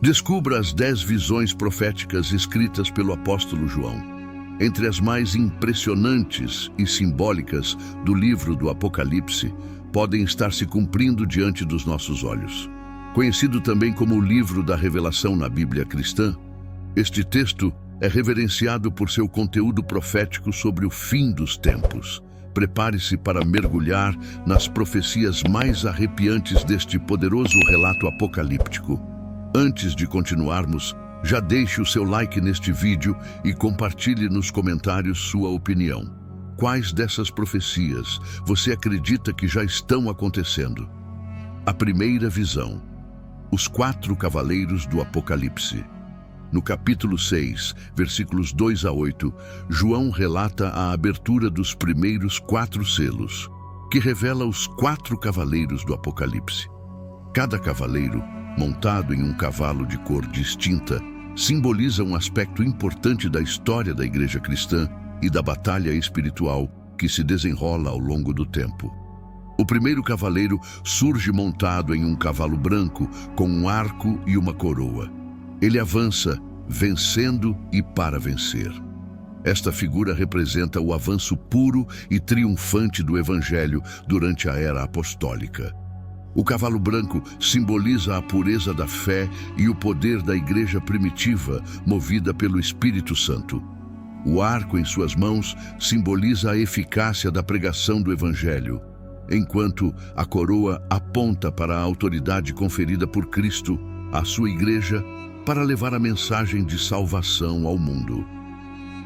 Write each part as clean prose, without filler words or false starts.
Descubra as 10 visões proféticas escritas pelo apóstolo João. Entre as mais impressionantes e simbólicas do livro do Apocalipse, podem estar se cumprindo diante dos nossos olhos. Conhecido também como o livro da revelação na Bíblia cristã, este texto é reverenciado por seu conteúdo profético sobre o fim dos tempos. Prepare-se para mergulhar nas profecias mais arrepiantes deste poderoso relato apocalíptico. Antes de continuarmos, já deixe o seu like neste vídeo e compartilhe nos comentários sua opinião. Quais dessas profecias você acredita que já estão acontecendo? A primeira visão: os 4 cavaleiros do Apocalipse. No capítulo 6, versículos 2 a 8, João relata a abertura dos primeiros 4 selos, que revela os 4 cavaleiros do Apocalipse. Cada cavaleiro, montado em um cavalo de cor distinta, simboliza um aspecto importante da história da Igreja cristã e da batalha espiritual que se desenrola ao longo do tempo. O primeiro cavaleiro surge montado em um cavalo branco, com um arco e uma coroa. Ele avança, vencendo e para vencer. Esta figura representa o avanço puro e triunfante do Evangelho durante a era apostólica. O cavalo branco simboliza a pureza da fé e o poder da igreja primitiva, movida pelo Espírito Santo. O arco em suas mãos simboliza a eficácia da pregação do Evangelho, enquanto a coroa aponta para a autoridade conferida por Cristo à sua igreja para levar a mensagem de salvação ao mundo.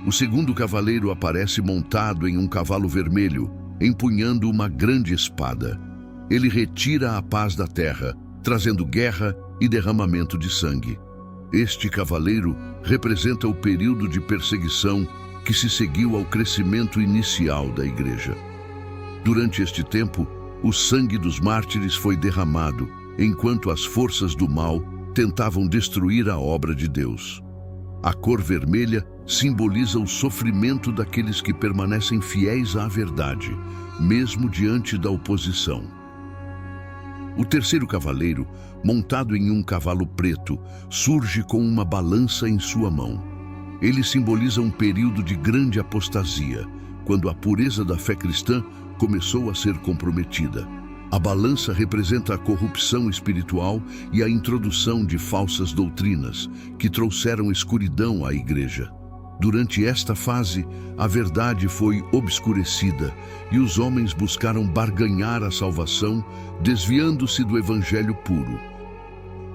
O segundo cavaleiro aparece montado em um cavalo vermelho, empunhando uma grande espada. Ele retira a paz da terra, trazendo guerra e derramamento de sangue. Este cavaleiro representa o período de perseguição que se seguiu ao crescimento inicial da igreja. Durante este tempo, o sangue dos mártires foi derramado, enquanto as forças do mal tentavam destruir a obra de Deus. A cor vermelha simboliza o sofrimento daqueles que permanecem fiéis à verdade, mesmo diante da oposição. O terceiro cavaleiro, montado em um cavalo preto, surge com uma balança em sua mão. Ele simboliza um período de grande apostasia, quando a pureza da fé cristã começou a ser comprometida. A balança representa a corrupção espiritual e a introdução de falsas doutrinas, que trouxeram escuridão à igreja. Durante esta fase, a verdade foi obscurecida e os homens buscaram barganhar a salvação, desviando-se do evangelho puro.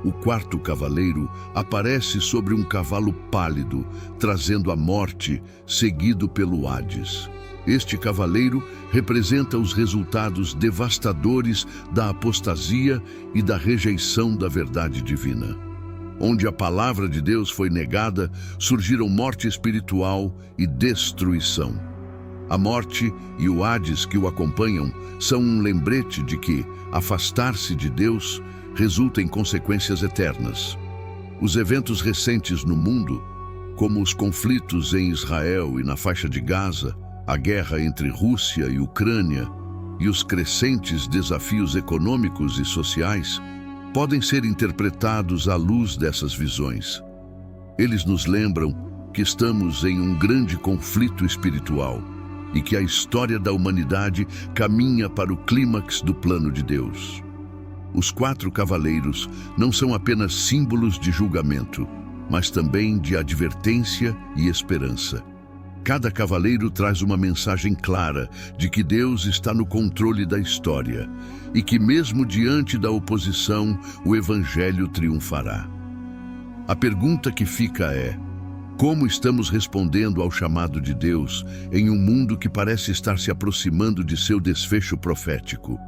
O quarto cavaleiro aparece sobre um cavalo pálido, trazendo a morte, seguido pelo Hades. Este cavaleiro representa os resultados devastadores da apostasia e da rejeição da verdade divina. Onde a palavra de Deus foi negada, surgiram morte espiritual e destruição. A morte e o Hades que o acompanham são um lembrete de que afastar-se de Deus resulta em consequências eternas. Os eventos recentes no mundo, como os conflitos em Israel e na faixa de Gaza, a guerra entre Rússia e Ucrânia e os crescentes desafios econômicos e sociais, podem ser interpretados à luz dessas visões. Eles nos lembram que estamos em um grande conflito espiritual e que a história da humanidade caminha para o clímax do plano de Deus. Os 4 cavaleiros não são apenas símbolos de julgamento, mas também de advertência e esperança. Cada cavaleiro traz uma mensagem clara de que Deus está no controle da história e que, mesmo diante da oposição, o Evangelho triunfará. A pergunta que fica é: como estamos respondendo ao chamado de Deus em um mundo que parece estar se aproximando de seu desfecho profético?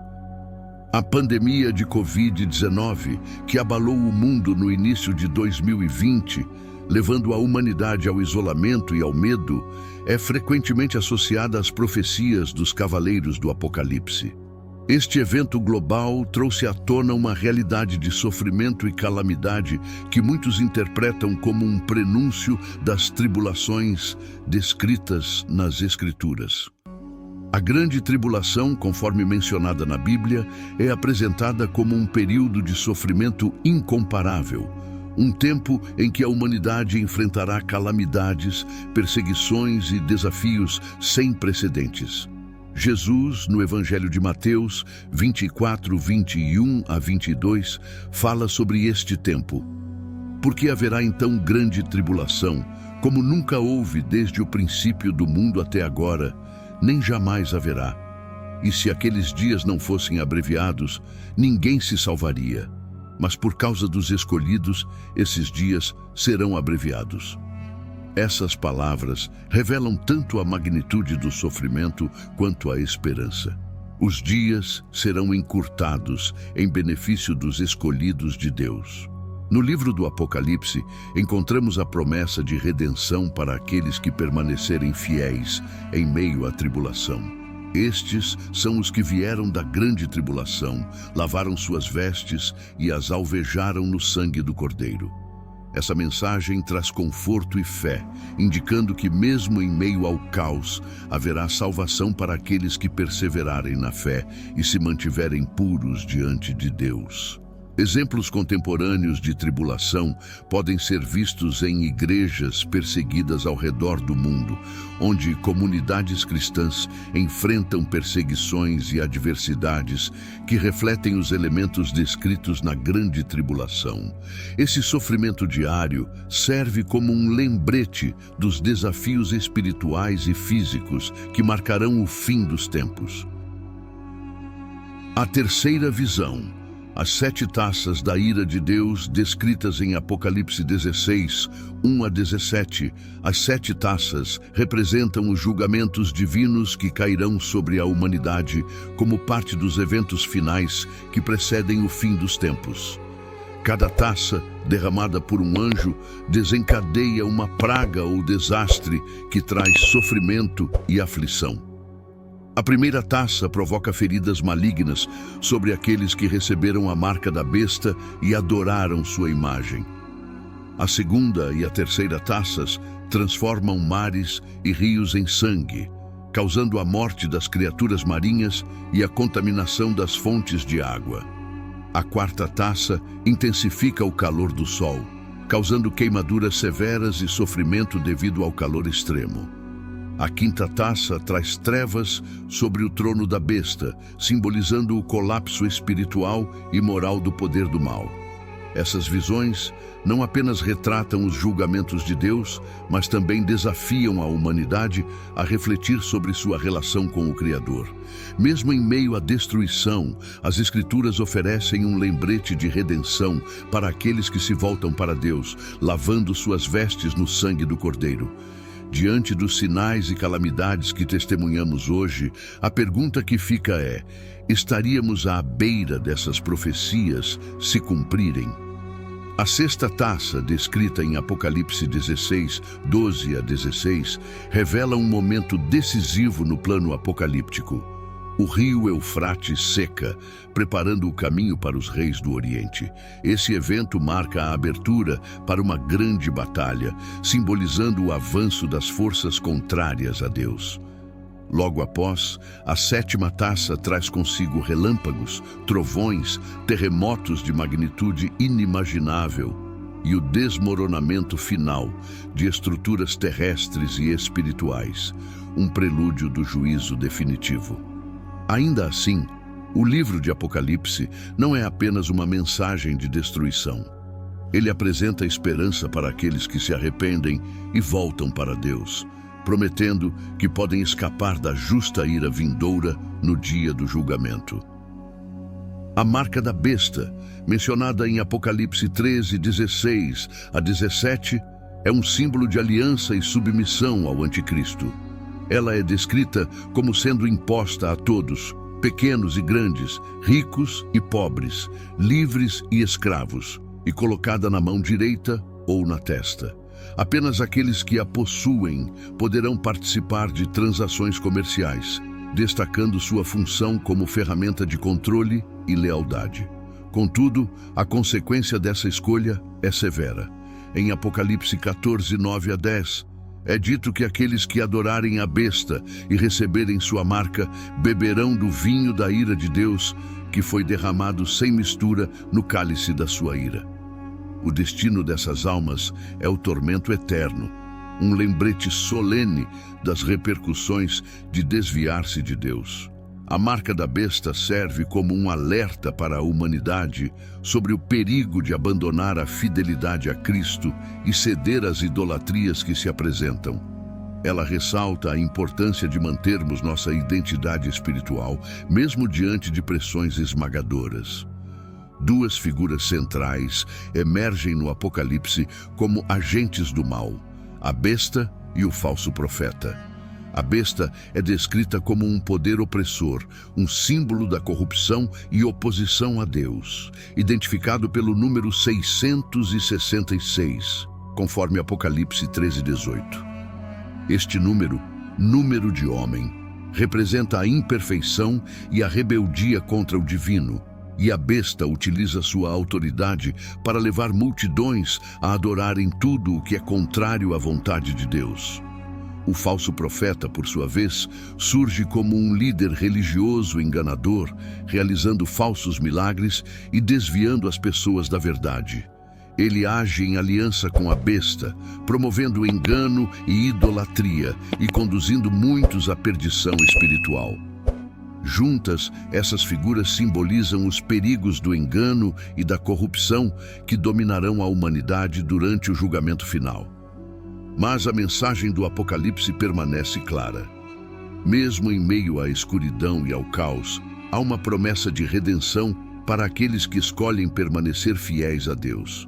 A pandemia de Covid-19, que abalou o mundo no início de 2020, levando a humanidade ao isolamento e ao medo, é frequentemente associada às profecias dos cavaleiros do Apocalipse. Este evento global trouxe à tona uma realidade de sofrimento e calamidade que muitos interpretam como um prenúncio das tribulações descritas nas Escrituras. A grande tribulação, conforme mencionada na Bíblia, é apresentada como um período de sofrimento incomparável, Um tempo em que a humanidade enfrentará calamidades, perseguições e desafios sem precedentes. Jesus, no Evangelho de Mateus 24, 21 a 22, fala sobre este tempo. Porque haverá então grande tribulação, como nunca houve desde o princípio do mundo até agora, nem jamais haverá. E se aqueles dias não fossem abreviados, ninguém se salvaria. Mas por causa dos escolhidos, esses dias serão abreviados. Essas palavras revelam tanto a magnitude do sofrimento quanto a esperança. Os dias serão encurtados em benefício dos escolhidos de Deus. No livro do Apocalipse, encontramos a promessa de redenção para aqueles que permanecerem fiéis em meio à tribulação. Estes são os que vieram da grande tribulação, lavaram suas vestes e as alvejaram no sangue do Cordeiro. Essa mensagem traz conforto e fé, indicando que mesmo em meio ao caos, haverá salvação para aqueles que perseverarem na fé e se mantiverem puros diante de Deus. Exemplos contemporâneos de tribulação podem ser vistos em igrejas perseguidas ao redor do mundo, onde comunidades cristãs enfrentam perseguições e adversidades que refletem os elementos descritos na grande tribulação. Esse sofrimento diário serve como um lembrete dos desafios espirituais e físicos que marcarão o fim dos tempos. A terceira visão. As 7 taças da ira de Deus, descritas em Apocalipse 16, 1 a 17, as 7 taças representam os julgamentos divinos que cairão sobre a humanidade como parte dos eventos finais que precedem o fim dos tempos. Cada taça, derramada por um anjo, desencadeia uma praga ou desastre que traz sofrimento e aflição. A primeira taça provoca feridas malignas sobre aqueles que receberam a marca da besta e adoraram sua imagem. A segunda e a terceira taças transformam mares e rios em sangue, causando a morte das criaturas marinhas e a contaminação das fontes de água. A quarta taça intensifica o calor do sol, causando queimaduras severas e sofrimento devido ao calor extremo. A quinta taça traz trevas sobre o trono da besta, simbolizando o colapso espiritual e moral do poder do mal. Essas visões não apenas retratam os julgamentos de Deus, mas também desafiam a humanidade a refletir sobre sua relação com o Criador. Mesmo em meio à destruição, as Escrituras oferecem um lembrete de redenção para aqueles que se voltam para Deus, lavando suas vestes no sangue do Cordeiro. Diante dos sinais e calamidades que testemunhamos hoje, a pergunta que fica é: estaríamos à beira dessas profecias se cumprirem? A sexta taça, descrita em Apocalipse 16, 12 a 16, revela um momento decisivo no plano apocalíptico. O rio Eufrates seca, preparando o caminho para os reis do Oriente. Esse evento marca a abertura para uma grande batalha, simbolizando o avanço das forças contrárias a Deus. Logo após, a sétima taça traz consigo relâmpagos, trovões, terremotos de magnitude inimaginável e o desmoronamento final de estruturas terrestres e espirituais, um prelúdio do juízo definitivo. Ainda assim, o livro de Apocalipse não é apenas uma mensagem de destruição. Ele apresenta esperança para aqueles que se arrependem e voltam para Deus, prometendo que podem escapar da justa ira vindoura no dia do julgamento. A marca da besta, mencionada em Apocalipse 13, 16 a 17, é um símbolo de aliança e submissão ao anticristo. Ela é descrita como sendo imposta a todos, pequenos e grandes, ricos e pobres, livres e escravos, e colocada na mão direita ou na testa. Apenas aqueles que a possuem poderão participar de transações comerciais, destacando sua função como ferramenta de controle e lealdade. Contudo, a consequência dessa escolha é severa. Em Apocalipse 14, 9 a 10, é dito que aqueles que adorarem a besta e receberem sua marca beberão do vinho da ira de Deus, que foi derramado sem mistura no cálice da sua ira. O destino dessas almas é o tormento eterno, um lembrete solene das repercussões de desviar-se de Deus. A marca da besta serve como um alerta para a humanidade sobre o perigo de abandonar a fidelidade a Cristo e ceder às idolatrias que se apresentam. Ela ressalta a importância de mantermos nossa identidade espiritual, mesmo diante de pressões esmagadoras. Duas figuras centrais emergem no Apocalipse como agentes do mal: a besta e o falso profeta. A besta é descrita como um poder opressor, um símbolo da corrupção e oposição a Deus, identificado pelo número 666, conforme Apocalipse 13:18. Este número, número de homem, representa a imperfeição e a rebeldia contra o divino, e a besta utiliza sua autoridade para levar multidões a adorarem tudo o que é contrário à vontade de Deus. O falso profeta, por sua vez, surge como um líder religioso enganador, realizando falsos milagres e desviando as pessoas da verdade. Ele age em aliança com a besta, promovendo engano e idolatria e conduzindo muitos à perdição espiritual. Juntas, essas figuras simbolizam os perigos do engano e da corrupção que dominarão a humanidade durante o julgamento final. Mas a mensagem do Apocalipse permanece clara. Mesmo em meio à escuridão e ao caos, há uma promessa de redenção para aqueles que escolhem permanecer fiéis a Deus.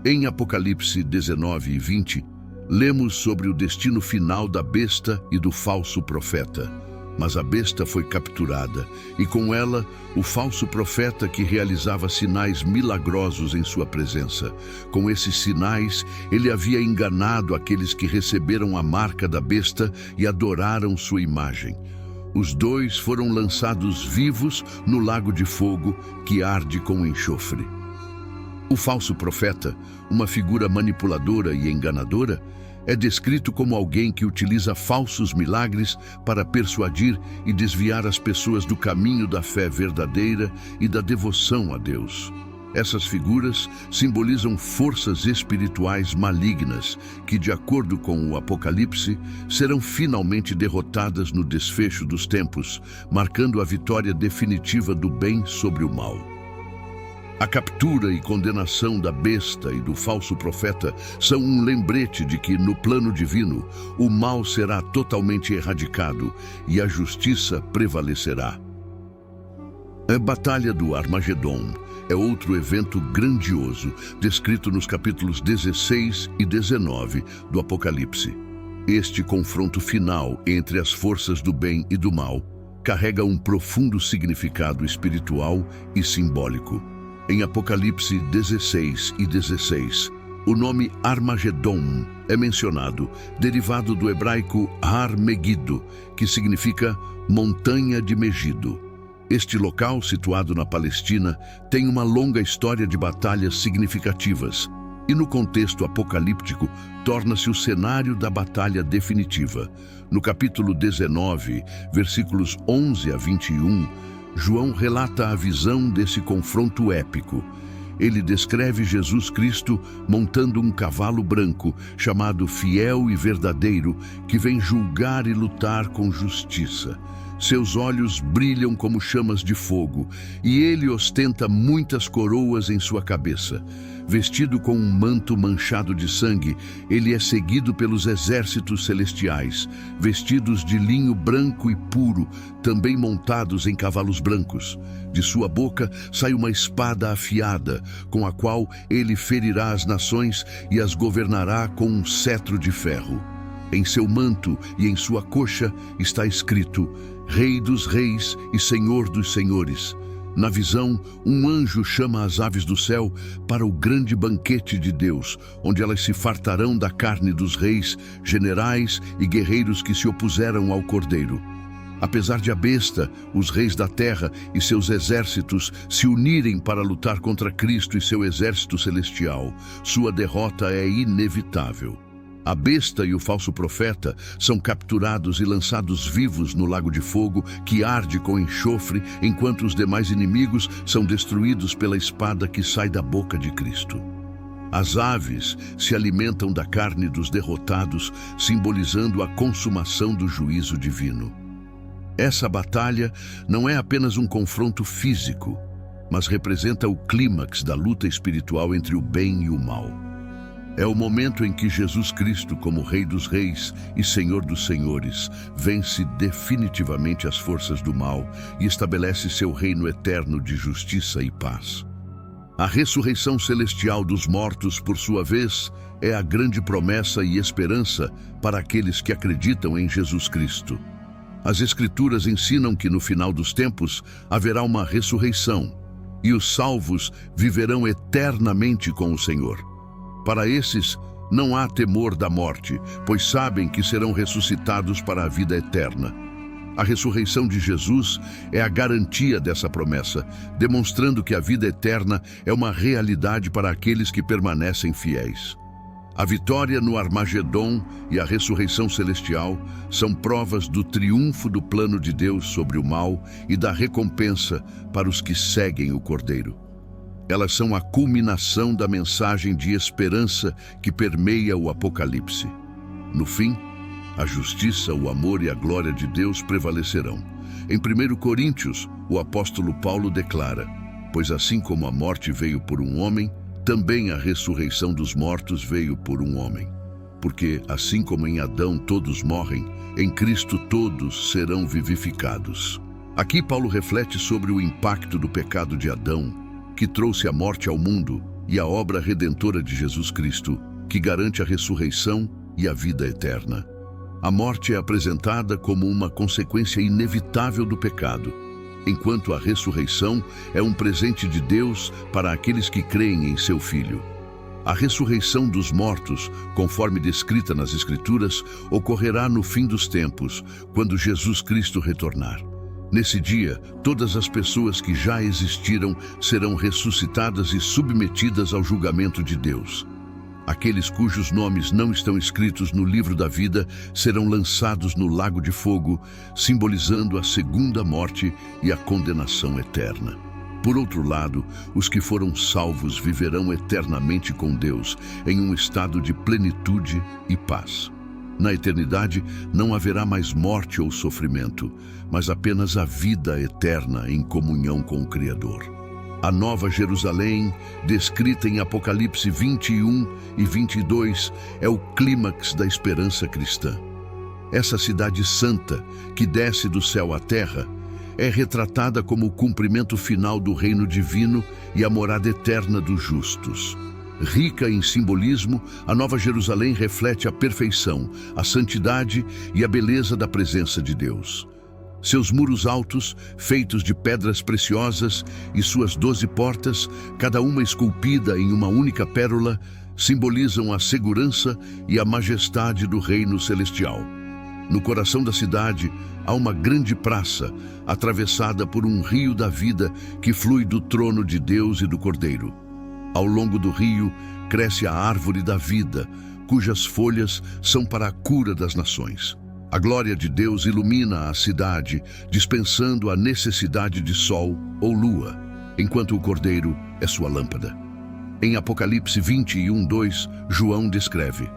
Em Apocalipse 19 e 20, lemos sobre o destino final da besta e do falso profeta. Mas a besta foi capturada, e com ela, o falso profeta que realizava sinais milagrosos em sua presença. Com esses sinais, ele havia enganado aqueles que receberam a marca da besta e adoraram sua imagem. Os dois foram lançados vivos no lago de fogo que arde com enxofre. O falso profeta, uma figura manipuladora e enganadora, é descrito como alguém que utiliza falsos milagres para persuadir e desviar as pessoas do caminho da fé verdadeira e da devoção a Deus. Essas figuras simbolizam forças espirituais malignas que, de acordo com o Apocalipse, serão finalmente derrotadas no desfecho dos tempos, marcando a vitória definitiva do bem sobre o mal. A captura e condenação da besta e do falso profeta são um lembrete de que, no plano divino, o mal será totalmente erradicado e a justiça prevalecerá. A Batalha do Armagedon é outro evento grandioso, descrito nos capítulos 16 e 19 do Apocalipse. Este confronto final entre as forças do bem e do mal carrega um profundo significado espiritual e simbólico. Em Apocalipse 16 e 16, o nome Armagedon é mencionado, derivado do hebraico Har Megiddo, que significa montanha de Megido. Este local, situado na Palestina, tem uma longa história de batalhas significativas e, no contexto apocalíptico, torna-se o cenário da batalha definitiva. No capítulo 19, versículos 11 a 21, João relata a visão desse confronto épico. Ele descreve Jesus Cristo montando um cavalo branco, chamado Fiel e Verdadeiro, que vem julgar e lutar com justiça. Seus olhos brilham como chamas de fogo, e ele ostenta muitas coroas em sua cabeça. Vestido com um manto manchado de sangue, ele é seguido pelos exércitos celestiais, vestidos de linho branco e puro, também montados em cavalos brancos. De sua boca sai uma espada afiada, com a qual ele ferirá as nações e as governará com um cetro de ferro. Em seu manto e em sua coxa está escrito: Rei dos Reis e Senhor dos Senhores. Na visão, um anjo chama as aves do céu para o grande banquete de Deus, onde elas se fartarão da carne dos reis, generais e guerreiros que se opuseram ao Cordeiro. Apesar de a besta, os reis da terra e seus exércitos se unirem para lutar contra Cristo e seu exército celestial, sua derrota é inevitável. A besta e o falso profeta são capturados e lançados vivos no lago de fogo que arde com enxofre, enquanto os demais inimigos são destruídos pela espada que sai da boca de Cristo. As aves se alimentam da carne dos derrotados, simbolizando a consumação do juízo divino. Essa batalha não é apenas um confronto físico, mas representa o clímax da luta espiritual entre o bem e o mal. É o momento em que Jesus Cristo, como Rei dos Reis e Senhor dos Senhores, vence definitivamente as forças do mal e estabelece seu reino eterno de justiça e paz. A ressurreição celestial dos mortos, por sua vez, é a grande promessa e esperança para aqueles que acreditam em Jesus Cristo. As Escrituras ensinam que no final dos tempos haverá uma ressurreição e os salvos viverão eternamente com o Senhor. Para esses, não há temor da morte, pois sabem que serão ressuscitados para a vida eterna. A ressurreição de Jesus é a garantia dessa promessa, demonstrando que a vida eterna é uma realidade para aqueles que permanecem fiéis. A vitória no Armagedon e a ressurreição celestial são provas do triunfo do plano de Deus sobre o mal e da recompensa para os que seguem o Cordeiro. Elas são a culminação da mensagem de esperança que permeia o Apocalipse. No fim, a justiça, o amor e a glória de Deus prevalecerão. Em 1 Coríntios, o apóstolo Paulo declara: pois assim como a morte veio por um homem, também a ressurreição dos mortos veio por um homem. Porque, assim como em Adão todos morrem, em Cristo todos serão vivificados. Aqui Paulo reflete sobre o impacto do pecado de Adão, que trouxe a morte ao mundo, e a obra redentora de Jesus Cristo, que garante a ressurreição e a vida eterna. A morte é apresentada como uma consequência inevitável do pecado, enquanto a ressurreição é um presente de Deus para aqueles que creem em seu Filho. A ressurreição dos mortos, conforme descrita nas Escrituras, ocorrerá no fim dos tempos, quando Jesus Cristo retornar. Nesse dia, todas as pessoas que já existiram serão ressuscitadas e submetidas ao julgamento de Deus. Aqueles cujos nomes não estão escritos no livro da vida serão lançados no lago de fogo, simbolizando a segunda morte e a condenação eterna. Por outro lado, os que foram salvos viverão eternamente com Deus, em um estado de plenitude e paz. Na eternidade, não haverá mais morte ou sofrimento, mas apenas a vida eterna em comunhão com o Criador. A Nova Jerusalém, descrita em Apocalipse 21 e 22, é o clímax da esperança cristã. Essa cidade santa, que desce do céu à terra, é retratada como o cumprimento final do reino divino e a morada eterna dos justos. Rica em simbolismo, a Nova Jerusalém reflete a perfeição, a santidade e a beleza da presença de Deus. Seus muros altos, feitos de pedras preciosas, e suas 12 portas, cada uma esculpida em uma única pérola, simbolizam a segurança e a majestade do reino celestial. No coração da cidade, há uma grande praça, atravessada por um rio da vida que flui do trono de Deus e do Cordeiro. Ao longo do rio, cresce a árvore da vida, cujas folhas são para a cura das nações. A glória de Deus ilumina a cidade, dispensando a necessidade de sol ou lua, enquanto o Cordeiro é sua lâmpada. Em Apocalipse 21:2, João descreve: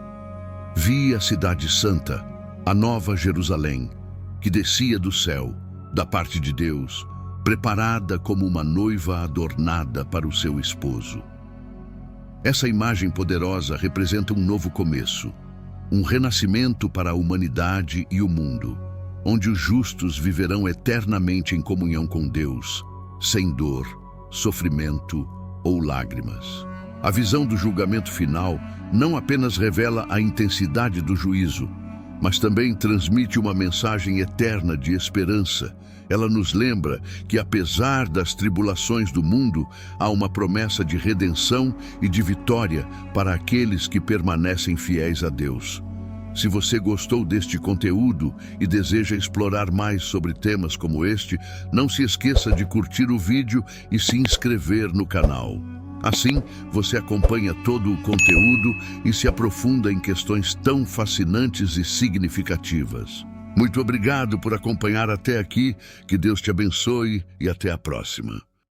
vi a cidade santa, a Nova Jerusalém, que descia do céu, da parte de Deus, preparada como uma noiva adornada para o seu esposo. Essa imagem poderosa representa um novo começo, um renascimento para a humanidade e o mundo, onde os justos viverão eternamente em comunhão com Deus, sem dor, sofrimento ou lágrimas. A visão do julgamento final não apenas revela a intensidade do juízo, mas também transmite uma mensagem eterna de esperança. Ela nos lembra que, apesar das tribulações do mundo, há uma promessa de redenção e de vitória para aqueles que permanecem fiéis a Deus. Se você gostou deste conteúdo e deseja explorar mais sobre temas como este, não se esqueça de curtir o vídeo e se inscrever no canal. Assim, você acompanha todo o conteúdo e se aprofunda em questões tão fascinantes e significativas. Muito obrigado por acompanhar até aqui, que Deus te abençoe e até a próxima.